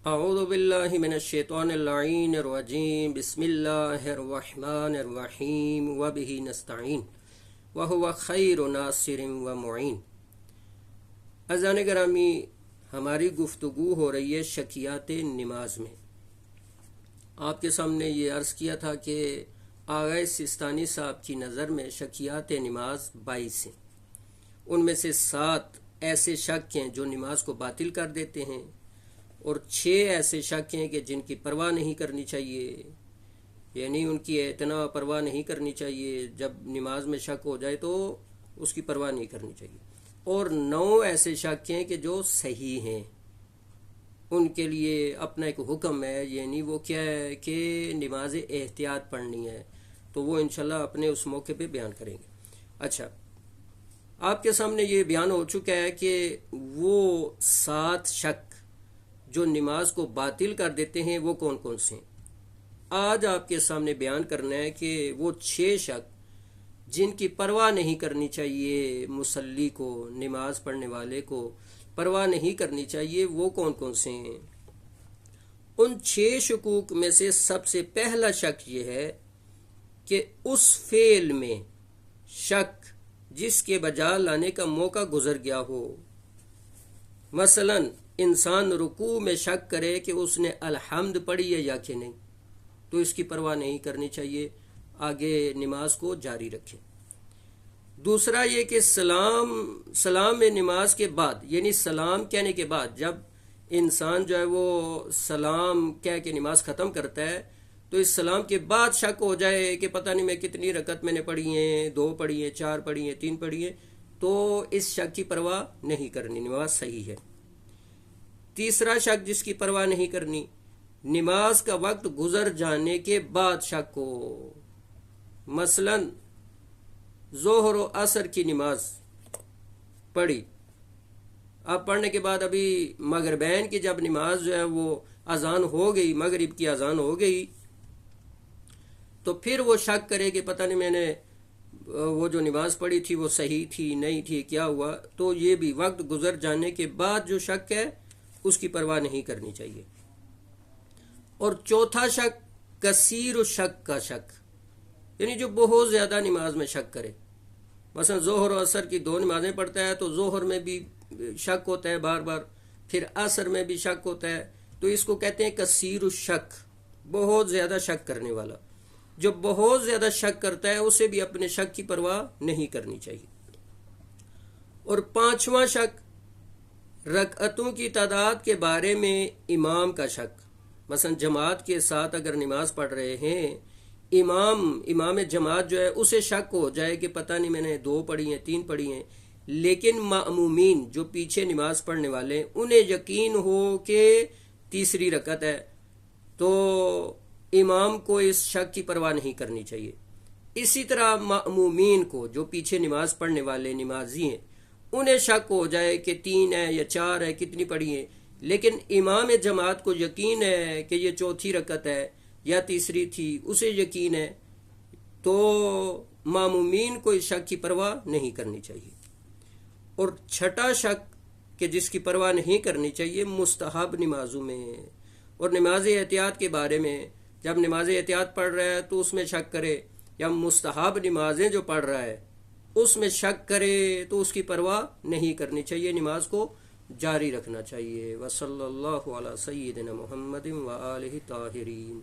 اعوذ باللہ من الشیطان اللعین الرجیم بسم اللہ الرحمن الرحیم وبہ نستعین وہو خیر ناصر ومعین۔ عزیزان گرامی، ہماری گفتگو ہو رہی ہے شکیات نماز میں۔ آپ کے سامنے یہ عرض کیا تھا کہ آغا سستانی صاحب کی نظر میں شکیات نماز 22 ہیں۔ ان میں سے 7 ایسے شک ہیں جو نماز کو باطل کر دیتے ہیں، اور 6 ایسے شک ہیں کہ جن کی پرواہ نہیں کرنی چاہیے، یعنی ان کی اعتنا پرواہ نہیں کرنی چاہیے۔ جب نماز میں شک ہو جائے تو اس کی پرواہ نہیں کرنی چاہیے۔ اور 9 ایسے شک ہیں کہ جو صحیح ہیں، ان کے لیے اپنا ایک حکم ہے، یعنی وہ کیا ہے کہ نماز احتیاط پڑھنی ہے، تو وہ انشاءاللہ اپنے اس موقع پہ بیان کریں گے۔ اچھا، آپ کے سامنے یہ بیان ہو چکا ہے کہ وہ 7 شک جو نماز کو باطل کر دیتے ہیں وہ کون کون سے ہیں۔ آج آپ کے سامنے بیان کرنا ہے کہ وہ 6 شک جن کی پرواہ نہیں کرنی چاہیے، مصلی کو، نماز پڑھنے والے کو پرواہ نہیں کرنی چاہیے، وہ کون کون سے ہیں۔ ان 6 شکوک میں سے سب سے پہلا شک یہ ہے کہ اس فعل میں شک جس کے بجا لانے کا موقع گزر گیا ہو۔ مثلا انسان رکوع میں شک کرے کہ اس نے الحمد پڑھی ہے یا کہ نہیں، تو اس کی پرواہ نہیں کرنی چاہیے، آگے نماز کو جاری رکھے۔ دوسرا یہ کہ سلام میں نماز کے بعد، یعنی سلام کہنے کے بعد جب انسان جو ہے وہ سلام کہہ کے نماز ختم کرتا ہے، تو اس سلام کے بعد شک ہو جائے کہ پتہ نہیں میں کتنی رکعت میں نے پڑھی ہیں، 2 پڑھی ہیں، 4 پڑھی ہیں، 3 پڑھی ہیں، تو اس شک کی پرواہ نہیں کرنی، نماز صحیح ہے۔ تیسرا شک جس کی پرواہ نہیں کرنی، نماز کا وقت گزر جانے کے بعد شک ہو۔ مثلا ظہر و عصر کی نماز پڑھی، اب پڑھنے کے بعد ابھی مغربین کی جب نماز جو ہے وہ اذان ہو گئی، مغرب کی اذان ہو گئی، تو پھر وہ شک کرے کہ پتہ نہیں میں نے وہ جو نماز پڑھی تھی وہ صحیح تھی نہیں تھی، کیا ہوا، تو یہ بھی وقت گزر جانے کے بعد جو شک ہے اس کی پرواہ نہیں کرنی چاہیے۔ اور چوتھا شک کثیر الشک کا شک، یعنی جو بہت زیادہ نماز میں شک کرے۔ مثلا ظہر و عصر کی 2 نمازیں پڑھتا ہے تو ظہر میں بھی شک ہوتا ہے بار بار، پھر عصر میں بھی شک ہوتا ہے، تو اس کو کہتے ہیں کثیر الشک، بہت زیادہ شک کرنے والا۔ جو بہت زیادہ شک کرتا ہے اسے بھی اپنے شک کی پرواہ نہیں کرنی چاہیے۔ اور 5واں شک رکعتوں کی تعداد کے بارے میں امام کا شک۔ مثلا جماعت کے ساتھ اگر نماز پڑھ رہے ہیں، امام جماعت جو ہے اسے شک ہو جائے کہ پتہ نہیں میں نے 2 پڑھی ہیں، 3 پڑھی ہیں، لیکن مأمومین جو پیچھے نماز پڑھنے والے ہیں انہیں یقین ہو کہ تیسری رکعت ہے، تو امام کو اس شک کی پرواہ نہیں کرنی چاہیے۔ اسی طرح مأمومین کو جو پیچھے نماز پڑھنے والے نمازی ہیں انہیں شک ہو جائے کہ 3 ہے یا 4 ہے، کتنی پڑھی ہیں، لیکن امام جماعت کو یقین ہے کہ یہ 4تھی رکعت ہے یا تیسری تھی، اسے یقین ہے، تو مامومین کو اس شک کی پرواہ نہیں کرنی چاہیے۔ اور 6واں شک کہ جس کی پرواہ نہیں کرنی چاہیے مستحب نمازوں میں اور نماز احتیاط کے بارے میں۔ جب نماز احتیاط پڑھ رہا ہے تو اس میں شک کرے، یا مستحب نمازیں جو پڑھ رہا ہے اس میں شک کرے تو اس کی پرواہ نہیں کرنی چاہیے، نماز کو جاری رکھنا چاہیے۔ وصلی اللہ علی سیدنا محمد وآلہ الطاہرین۔